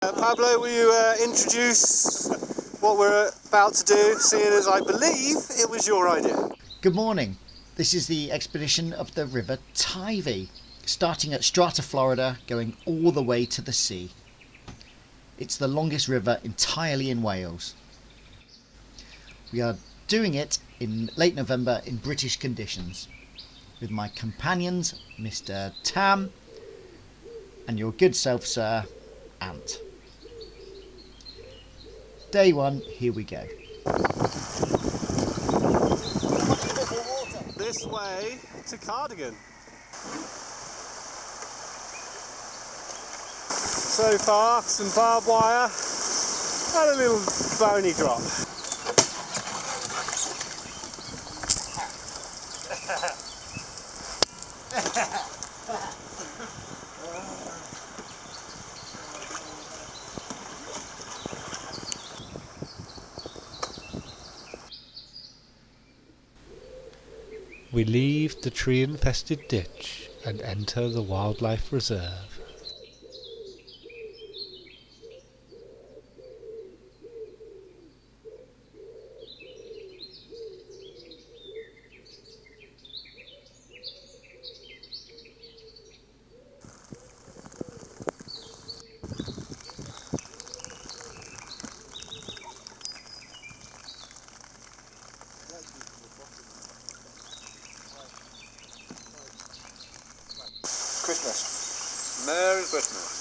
Pablo, will you introduce what we're about to do, seeing as I believe it was your idea? Good morning. This is the expedition of the River Teifi, starting at Strata, Florida, going all the way to the sea. It's the longest river entirely in Wales. We are doing it in late November in British conditions, with my companions, Mr. Tam, and your good self, Sir, Ant. Day one, here we go. This way to Cardigan. So far, some barbed wire and a little bony drop. We leave the tree-infested ditch and enter the wildlife reserve. Christmas. Merry Christmas.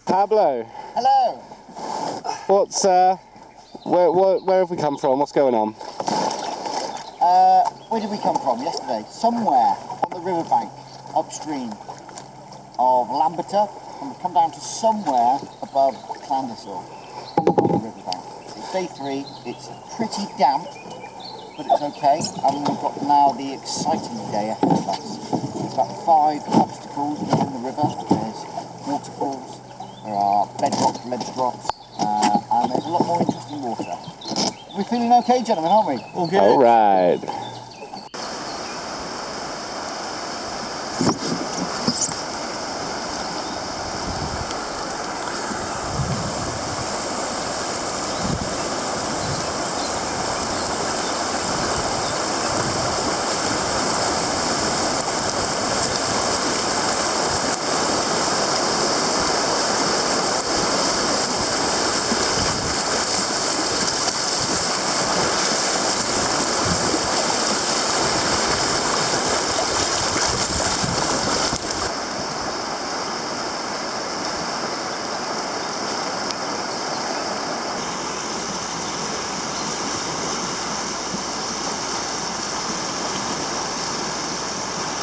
Pablo, Hello. what's where have we come from? What's going on? Where did we come from yesterday? Somewhere on the riverbank, upstream of Lamberter, and we've come down to somewhere above Llandyssil on the riverbank. It's day 3, it's pretty damp, but it's okay, and we've got now the exciting day ahead of us. There's about 5 obstacles within the river. There's waterfalls, there are bedrock ledge drops, and there's a lot more interesting water. We're feeling okay, gentlemen, aren't we? All good? All right.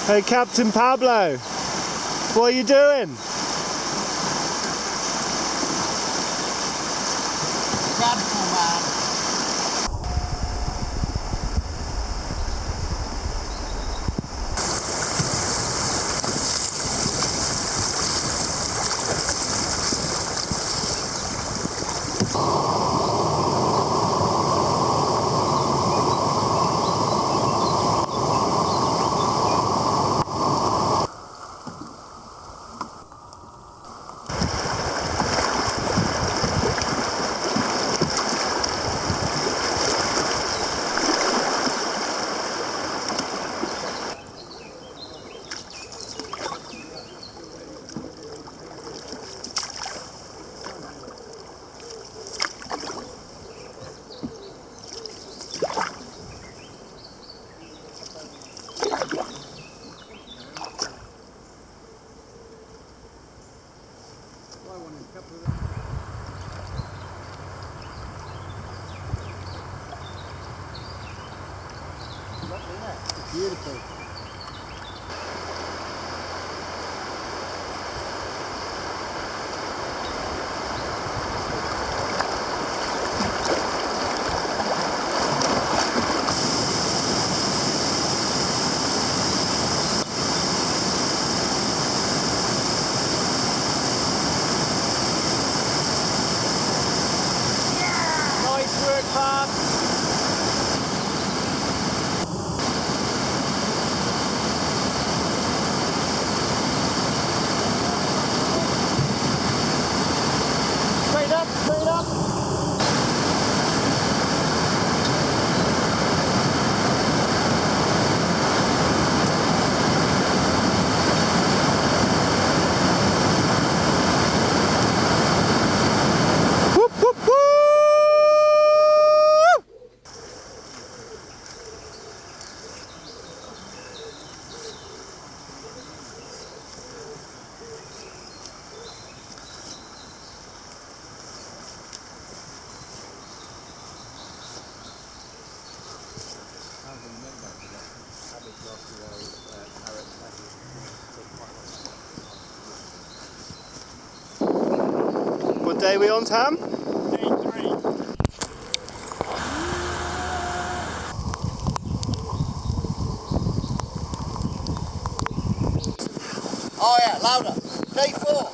Hey, Captain Pablo, what are you doing? Radical, man. Beautiful. What day are we on, Tam? Day 3. Oh yeah, louder. Day 4.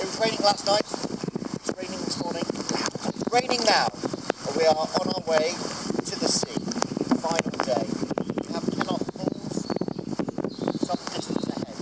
It was raining last night. It's raining this morning. It's raining now. And we are on our way to the sea. Final day. We have Canoe Falls some distance ahead.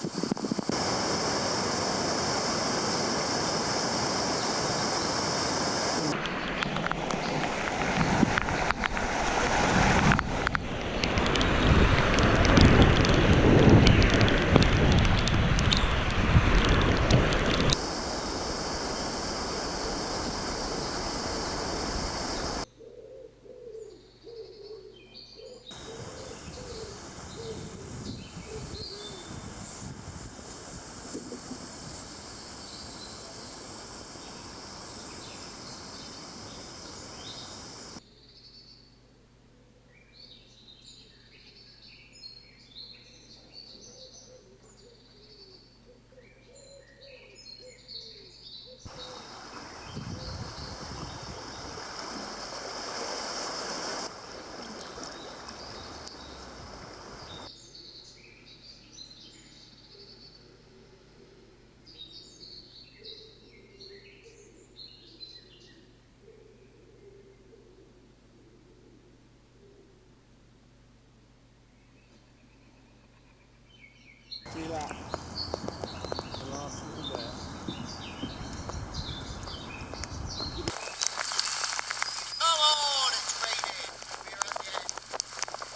See that? The last little bit. Come on, it's raining. We're at the end.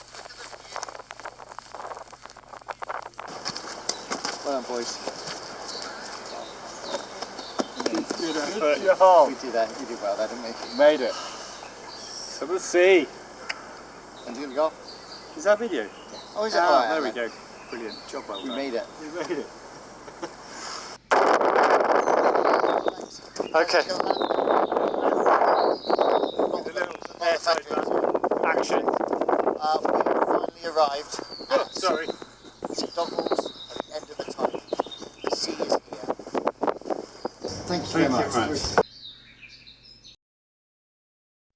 Look at the view. Well done, boys. Good effort. Good job. We did that. We did well there, didn't we? Made it. To the sea. And you go? Is that video? Oh, is it? Ah, Oh, there we yeah. go. Brilliant. Job well We done. made it. You made it. Okay. Action. We finally arrived Oh, sorry. Doggles at the end of the tunnel. The sea is here. Thank you very much.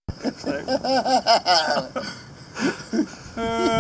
Thank you very much.